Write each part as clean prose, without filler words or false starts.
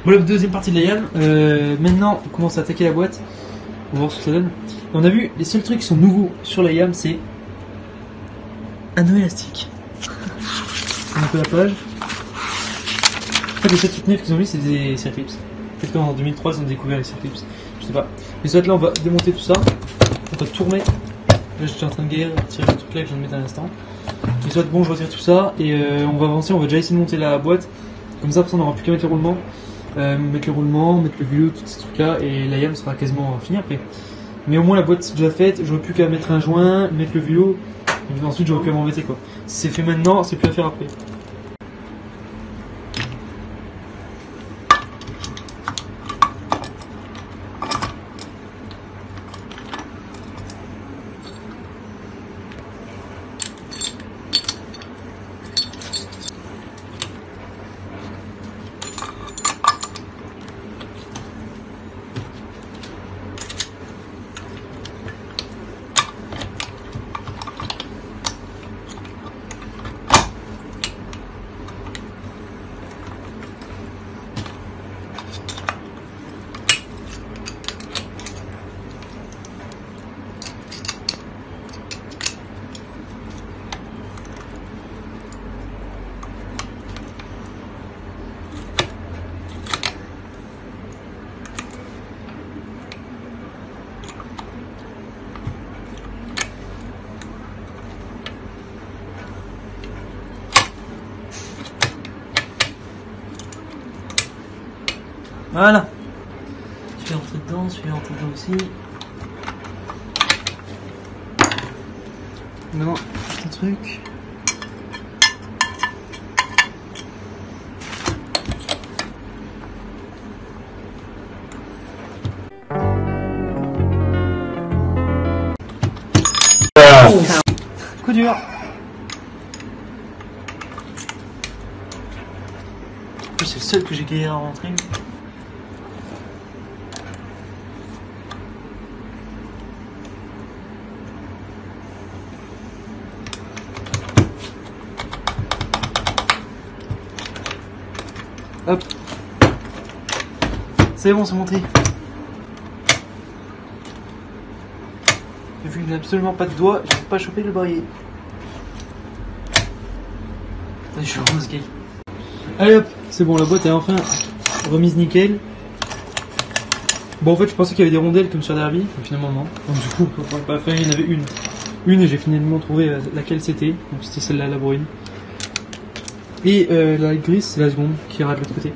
Voilà, deuxième partie de la YAM. Maintenant, on commence à attaquer la boîte. On va voir ce que ça donne. Et on a vu, les seuls trucs qui sont nouveaux sur la YAM, c'est anneau élastique. On a un peu la page. En fait, les seuls trucs neufs qu'ils ont mis, c'est des circlips. Peut-être qu'en 2003, ils ont découvert les circlips. Je sais pas. Mais soit là, on va démonter tout ça. On va tout remettre. Là, j'étais en train de guérir, tirer le truc là que je viens de mettre à l'instant. Et soit bon, je retire tout ça et on va avancer. On va déjà essayer de monter la boîte. Comme ça, après, on n'aura plus qu'à mettre le roulement. Mettre le vélo, tous ces trucs là. Et la YAM sera quasiment finie après. Mais au moins, la boîte c'est déjà faite. J'aurais plus qu'à mettre un joint, mettre le vélo. Et ensuite, j'aurais plus à m'embêter quoi. Si c'est fait maintenant, c'est plus à faire après. Voilà. Je vais rentrer dedans, je vais rentrer dedans aussi. Non, un truc. Coup dur. C'est le seul que j'ai galéré à rentrer. Hop. C'est bon, c'est monté. Vu que je n'ai absolument pas de doigts, je n'ai pas chopé le barillet. Je suis vraiment sky. Allez hop, c'est bon, la boîte est enfin remise nickel. Bon, en fait, je pensais qu'il y avait des rondelles comme sur Derby, mais finalement non. Donc du coup, enfin, il y en avait une. Une, et j'ai finalement trouvé laquelle c'était. Donc c'était celle-là, la brune. Et la grise, c'est la seconde qui ira de l'autre côté.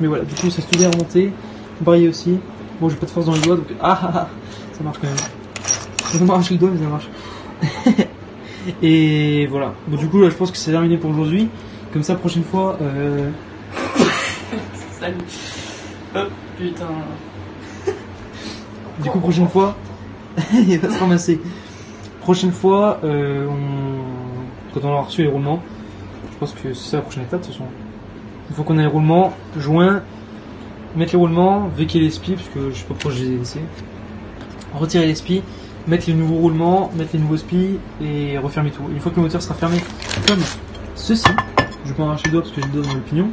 Mais voilà, du coup, ça se bien remonté. Barillet aussi. Bon, j'ai pas de force dans les doigts, donc ça marche quand même. Ça m'a arraché le doigt, mais ça marche. Et voilà. Bon, du coup, là, je pense que c'est terminé pour aujourd'hui. Comme ça, prochaine fois. Salut. Hop, putain. Du coup, prochaine fois. Il va se ramasser. Prochaine fois, quand on aura reçu les roulements, je pense que c'est ça la prochaine étape de toute façon. Il faut qu'on ait les roulements, joint, mettre les roulements, véquer les spies, parce que je sais pas pourquoi je les ai laissés. Retirer les spies, mettre les nouveaux roulements, mettre les nouveaux spies et refermer tout. Une fois que le moteur sera fermé comme ceci, je vais pas arracher le doigt parce que j'ai le doigt dans le pignon,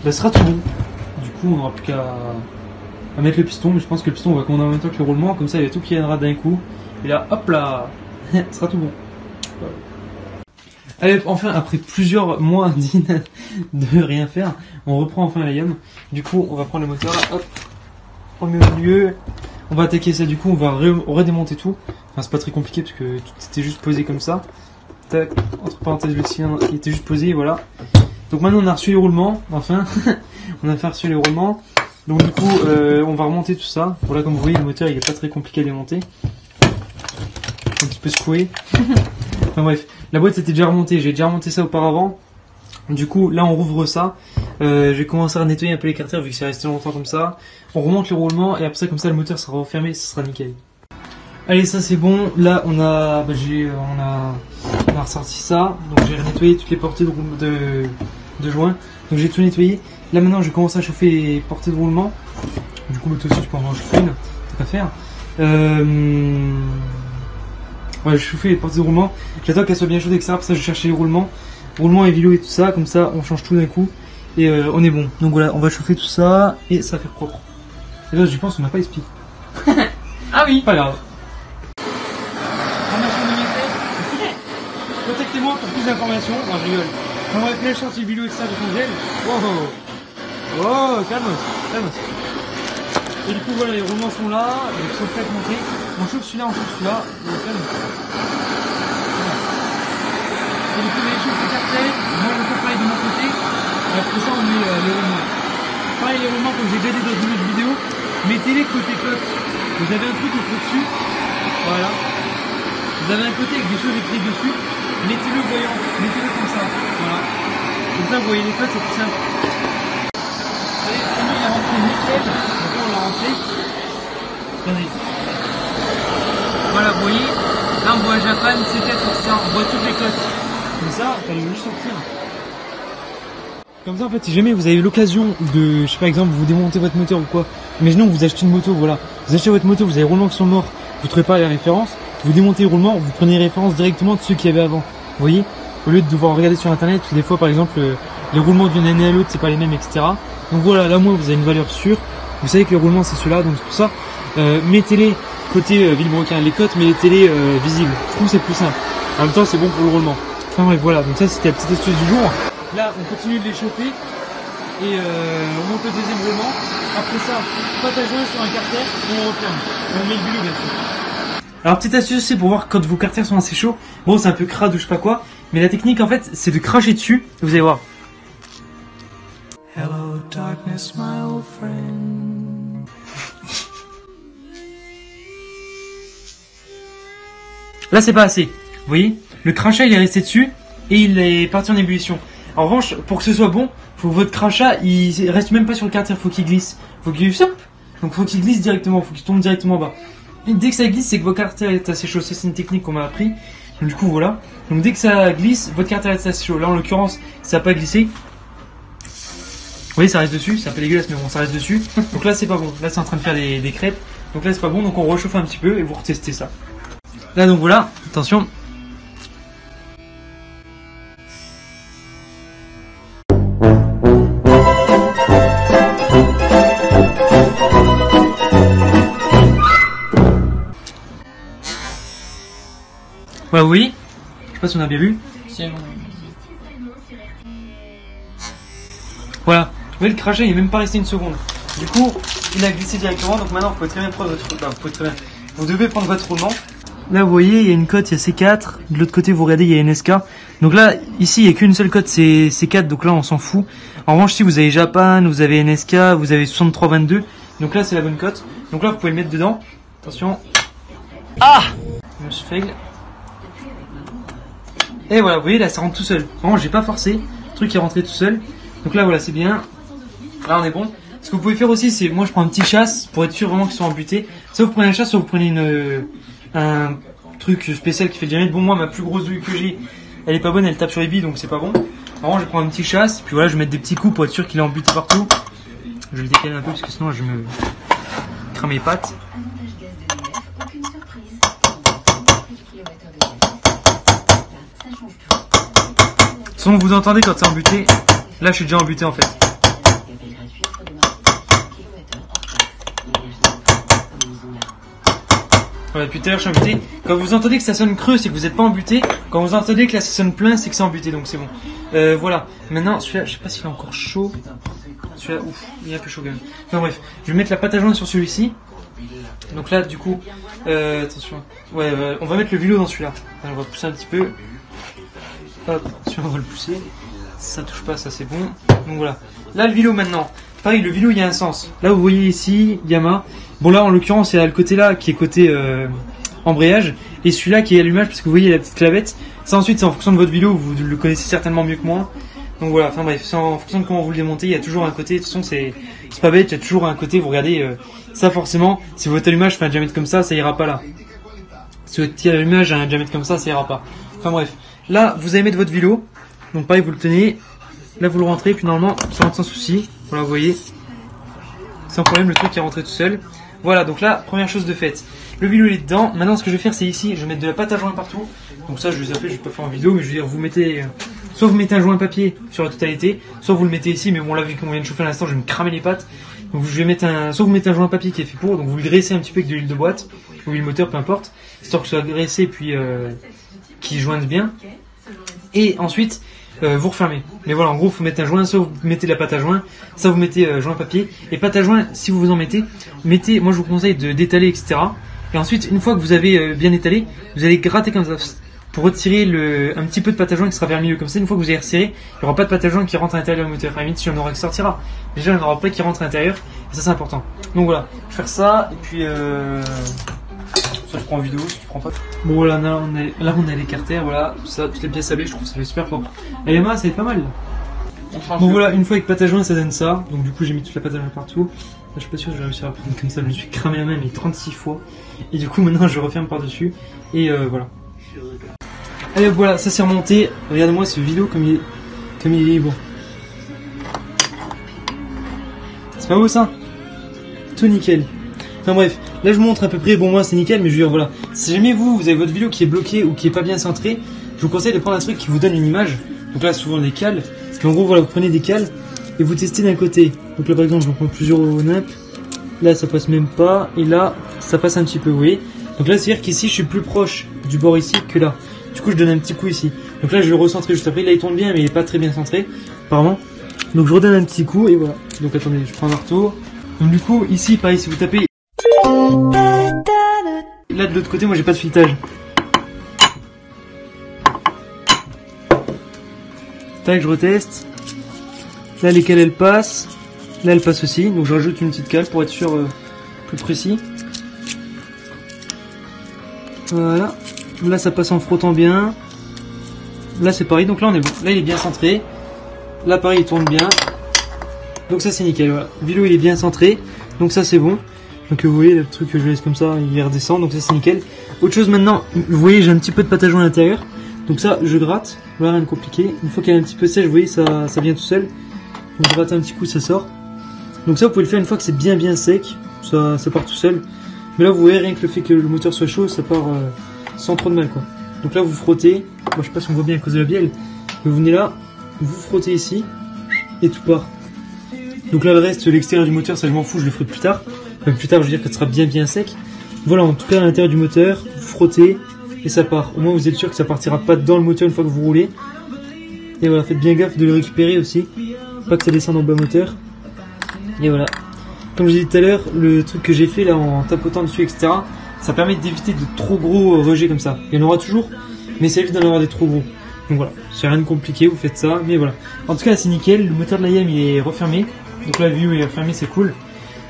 ça sera tout bon. Du coup, on n'aura plus qu'à mettre le piston, mais je pense que le piston on va commander en même temps que le roulement, comme ça il y a tout qui viendra d'un coup. Et là, hop là, ça sera tout bon. Voilà. Allez, enfin, après plusieurs mois de rien faire, on reprend enfin la YAM. Du coup, on va prendre le moteur là, hop, on le met au milieu. On va attaquer ça, du coup, on va redémonter tout. Enfin, c'est pas très compliqué parce que tout était juste posé comme ça. Tac, entre parenthèses, le cylindre qui était juste posé, voilà. Donc maintenant, on a reçu les roulements, enfin, on a fait reçu les roulements. Donc, du coup, on va remonter tout ça. Voilà, comme vous voyez, le moteur il est pas très compliqué à démonter. Un petit peu secoué. Enfin bref, la boîte était déjà remontée, j'ai déjà remonté ça auparavant. Du coup, là on rouvre ça. Je vais commencer à nettoyer un peu l'écarteur vu que c'est resté longtemps comme ça. On remonte le roulement et après ça, comme ça, le moteur sera refermé, ça sera nickel. Allez, ça c'est bon. Là on a, on a ressorti ça. Donc j'ai nettoyé toutes les portées de joints. Donc j'ai tout nettoyé. Là maintenant je commence à chauffer les portées de roulement. Du coup, toi aussi tu peux en chauffer une, t'as qu'à faire. Ouais, je chauffe les portées de roulement. J'attends qu'elles soient bien chaudes, etc. Pour ça, je cherche les roulements et vélo et tout ça. Comme ça, on change tout d'un coup. Et on est bon. Donc voilà, on va chauffer tout ça et ça fait propre. Et là, je pense qu'on n'a pas expliqué. Ah oui. Pas grave. Contactez-moi pour plus d'informations. Non, je rigole. On va faire sortir le vidéo extra de congèle. Wow. Oh, calme. Et du coup, voilà, les roulements sont là. Ils sont prêts à monter. On chauffe celui-là, Et calme. Et du coup, les chauffe les cartels. Moi, je fais pareil de mon côté. Et après ça, on met les roulements. Pareil, les roulements, comme j'ai déjà dit dans une autre vidéo, mettez-les côté cote. Vous avez un truc au-dessus. Voilà. Vous avez un côté avec des choses écrites dessus. Mettez-le voyant. Mettez-le comme ça. Voilà. Comme ça, vous voyez les cotes, c'est plus simple. Allez, il est rentré nickel. Donc là, on l'a rentré. Attendez. Voilà, vous voyez. Là, on voit Japan, C4, etc. On voit toutes les cotes. Comme ça, il fallait juste sortir. Comme ça, en fait, si jamais vous avez l'occasion de, je sais pas, exemple, vous démontez votre moteur ou quoi, imaginons que vous achetez une moto, voilà, vous achetez votre moto, vous avez les roulements qui sont morts, vous trouvez pas les références, vous démontez les roulements, vous prenez les références directement de ceux qu'il y avait avant. Vous voyez, au lieu de devoir regarder sur internet, des fois, par exemple, les roulements d'une année à l'autre, c'est pas les mêmes, etc. Donc voilà, là, moi, vous avez une valeur sûre. Vous savez que les roulements, c'est ceux-là, donc c'est pour ça, mettez-les côté Villebrequin, les cotes, mettez-les visibles. Je trouve que c'est plus simple. En même temps, c'est bon pour le roulement. Enfin bref, voilà, donc ça, c'était la petite astuce du jour. Là, on continue de les chauffer et on monte le deuxième roulement. Après ça, pâte à joint sur un carter et on referme. Et on met le bulot bien sûr. Alors, petite astuce, c'est pour voir quand vos carters sont assez chauds. Bon, c'est un peu crade ou je sais pas quoi, mais la technique en fait, c'est de cracher dessus. Vous allez voir. Hello, darkness, my old friend. Là, c'est pas assez. Vous voyez, le crachat il est resté dessus et il est parti en ébullition. En revanche, pour que ce soit bon, faut que votre crachat il reste même pas sur le carter, faut qu'il glisse. Faut qu'il glisse directement, faut qu'il tombe directement bas. Et dès que ça glisse, c'est que votre carter est assez chaud. C'est une technique qu'on m'a appris. Donc, du coup, voilà. Donc dès que ça glisse, votre carter est assez chaud. Là, en l'occurrence, ça n'a pas glissé. Vous voyez, ça reste dessus. C'est un peu dégueulasse, mais bon, ça reste dessus. Donc là, c'est pas bon. Là, c'est en train de faire des crêpes. Donc là, c'est pas bon. Donc on rechauffe un petit peu et vous retestez ça. Là, donc voilà. Attention. Ouais, oui. Je sais pas si on a bien vu. C'est bon. Voilà. Vous voyez, le crachat il est même pas resté une seconde. Du coup, il a glissé directement. Donc maintenant, vous pouvez très bien prendre votre roulement. Vous devez prendre votre roulement. Là, vous voyez, il y a une cote, il y a C4. De l'autre côté, vous regardez, il y a NSK. Donc là, ici, il n'y a qu'une seule cote, c'est C4. Donc là, on s'en fout. En revanche, si vous avez Japan, vous avez NSK, vous avez 6322. Donc là, c'est la bonne cote. Donc là, vous pouvez le mettre dedans. Attention. Ah! Je me suis fail. Et voilà, vous voyez, là, ça rentre tout seul. Vraiment, j'ai pas forcé. Le truc est rentré tout seul. Donc là, voilà, c'est bien. Là, on est bon. Ce que vous pouvez faire aussi, c'est, moi, je prends un petit chasse pour être sûr vraiment qu'ils sont embutés. Soit vous prenez un chasse, soit vous prenez un truc spécial qui fait le diamètre. Bon, moi, ma plus grosse douille que j'ai, elle est pas bonne, elle tape sur les billes, donc c'est pas bon. Alors, je prends un petit chasse, puis voilà, je vais mettre des petits coups pour être sûr qu'il est embuté partout. Je vais le décaler un peu parce que sinon, je me crame les pattes. Sinon, vous entendez quand c'est embuté. Là, je suis déjà embuté en fait. Voilà, depuis tout à l'heure, je suis embuté. Quand vous entendez que ça sonne creux, c'est que vous n'êtes pas embuté. Quand vous entendez que là, ça sonne plein, c'est que c'est embuté, donc c'est bon. Voilà. Maintenant, celui-là, je sais pas s'il est encore chaud. Celui-là, ouf, il est un peu chaud quand même. Enfin bref, je vais mettre la pâte à joindre sur celui-ci. Donc là, du coup, attention. Ouais, on va mettre le vélo dans celui-là. On va pousser un petit peu. Hop, on va le pousser. Ça touche pas, ça c'est bon. Donc voilà. Là, le vélo maintenant. Pareil, le vélo, il y a un sens. Là, vous voyez ici, Yamaha. Bon, là, en l'occurrence, il y a le côté là qui est côté embrayage. Et celui-là qui est allumage, parce que vous voyez la petite clavette. Ça, ensuite, c'est en fonction de votre vélo. Vous le connaissez certainement mieux que moi. Donc voilà, enfin bref, c'est en fonction de comment vous le démontez. Il y a toujours un côté. De toute façon, c'est pas bête. Il y a toujours un côté. Vous regardez, ça forcément. Si votre allumage fait un diamètre comme ça ira pas là. Si votre allumage a un diamètre comme ça ira pas. Enfin bref. Là, vous allez mettre votre vélo. Donc pareil, vous le tenez. Là, vous le rentrez. Puis normalement, ça rentre sans souci. Voilà, vous voyez. Sans problème, le truc est rentré tout seul. Voilà, donc là, première chose de faite. Le vélo il est dedans. Maintenant, ce que je vais faire, c'est ici. Je vais mettre de la pâte à joint partout. Donc ça, je vais vous appeler, je vais pas faire en vidéo, mais je veux dire, vous mettez soit vous mettez un joint papier sur la totalité, soit vous le mettez ici, mais bon là vu qu'on vient de chauffer à l'instant, je vais me cramer les pattes. Donc je vais mettre soit vous mettez un joint papier qui est fait pour, donc vous le graissez un petit peu avec de l'huile de boîte, ou l'huile moteur, peu importe, histoire que ce soit graissé puis qu'il joigne bien. Et ensuite vous refermez. Mais voilà, en gros, faut mettre un joint, soit vous mettez de la pâte à joint, soit vous mettez joint papier. Et pâte à joint, si vous en mettez, moi je vous conseille d'étaler, etc. Et ensuite, une fois que vous avez bien étalé, vous allez gratter comme ça pour retirer un petit peu de pâte à joint qui sera vers le milieu. Comme ça, une fois que vous avez resserré, il n'y aura pas de pâte à joint qui rentre à l'intérieur du moteur. À la limite, si on aura qui sortira. Déjà, il n'y en aura pas qui rentre à l'intérieur. Et ça, c'est important. Donc voilà, je vais faire ça. Et puis, ça, je prends en vidéo si tu prends pas. Bon, voilà, là, on a l'écarter. Voilà, tout ça, tout est bien sablé. Je trouve que ça fait super propre. Et les mains, ça va être pas mal. Bon, voilà, une fois avec pâte à joint, ça donne ça. Donc, du coup, j'ai mis toute la pâte à joint partout. Je suis pas sûr que je vais réussir à prendre comme ça, je me suis cramé la main mais 36 fois. Et du coup maintenant je referme par dessus. Et voilà. Allez voilà, ça c'est remonté. Regarde-moi ce vidéo comme il est bon. C'est pas beau ça? Tout nickel. Enfin bref, là je vous montre à peu près, bon moi c'est nickel mais je veux dire voilà. Si jamais vous avez votre vidéo qui est bloquée ou qui est pas bien centrée, je vous conseille de prendre un truc qui vous donne une image. Donc là souvent des cales. Parce qu'en gros voilà, vous prenez des cales et vous testez d'un côté. Donc là par exemple je prends plusieurs au nappe. Là ça passe même pas. Et là ça passe un petit peu, vous voyez. Donc là c'est à dire qu'ici je suis plus proche du bord ici que là. Du coup je donne un petit coup ici. Donc là je vais le recentrer juste après. Là il tourne bien mais il est pas très bien centré apparemment. Donc je redonne un petit coup et voilà. Donc attendez, je prends un retour. Donc du coup ici pareil, si vous tapez. Là de l'autre côté moi j'ai pas de filetage. Tac, je reteste. Là les cales elles passent. Là elle passe aussi, donc je rajoute une petite cale pour être sûr plus précis. Voilà. Là ça passe en frottant bien. Là c'est pareil, donc là on est bon. Là il est bien centré. Là pareil il tourne bien. Donc ça c'est nickel, voilà. Le vélo il est bien centré. Donc ça c'est bon. Donc vous voyez le truc que je laisse comme ça, il redescend, donc ça c'est nickel. Autre chose maintenant, vous voyez j'ai un petit peu de pâte à joint à l'intérieur. Donc ça je gratte, voilà rien de compliqué. Une fois qu'elle est un petit peu sèche, vous voyez ça vient tout seul. Donc je gratte un petit coup, ça sort. Donc ça vous pouvez le faire une fois que c'est bien sec, ça part tout seul. Mais là vous voyez rien que le fait que le moteur soit chaud, ça part sans trop de mal quoi. Donc là vous frottez, moi je sais pas si on voit bien à cause de la bielle, mais vous venez là, vous frottez ici, et tout part. Donc là le reste, l'extérieur du moteur, ça je m'en fous, je le ferai plus tard. Enfin, plus tard je veux dire que ça sera bien sec. Voilà, en tout cas à l'intérieur du moteur, vous frottez, et ça part. Au moins vous êtes sûr que ça partira pas dans le moteur une fois que vous roulez. Et voilà, faites bien gaffe de le récupérer aussi, pas que ça descende en bas moteur. Et voilà. Comme je disais tout à l'heure, le truc que j'ai fait là en tapotant dessus, etc., ça permet d'éviter de trop gros rejets comme ça. Il y en aura toujours, mais ça évite d'en avoir des trop gros. Donc voilà, c'est rien de compliqué, vous faites ça, mais voilà. En tout cas, c'est nickel, le moteur de la YAM il est refermé. Donc là, le view est refermé, c'est cool.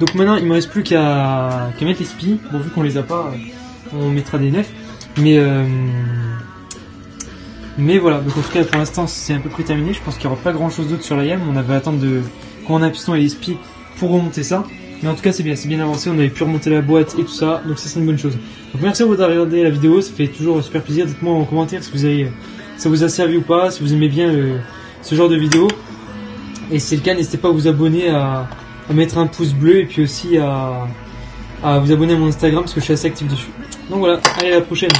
Donc maintenant, il me reste plus qu'à mettre les spies. Bon, vu qu'on les a pas, on mettra des neufs. Mais voilà, donc en tout cas, pour l'instant, c'est à peu près terminé. Je pense qu'il n'y aura pas grand chose d'autre sur la YAM. On avait à attendre quand on a un piston et les spies pour remonter ça. Mais en tout cas c'est bien avancé, on avait pu remonter la boîte et tout ça, donc ça c'est une bonne chose. Donc merci à vous d'avoir regardé la vidéo, ça fait toujours super plaisir. Dites-moi en commentaire si ça vous a servi ou pas, si vous aimez bien ce genre de vidéo. Et si c'est le cas, n'hésitez pas à vous abonner, à mettre un pouce bleu et puis aussi à vous abonner à mon Instagram parce que je suis assez actif dessus. Donc voilà, allez à la prochaine.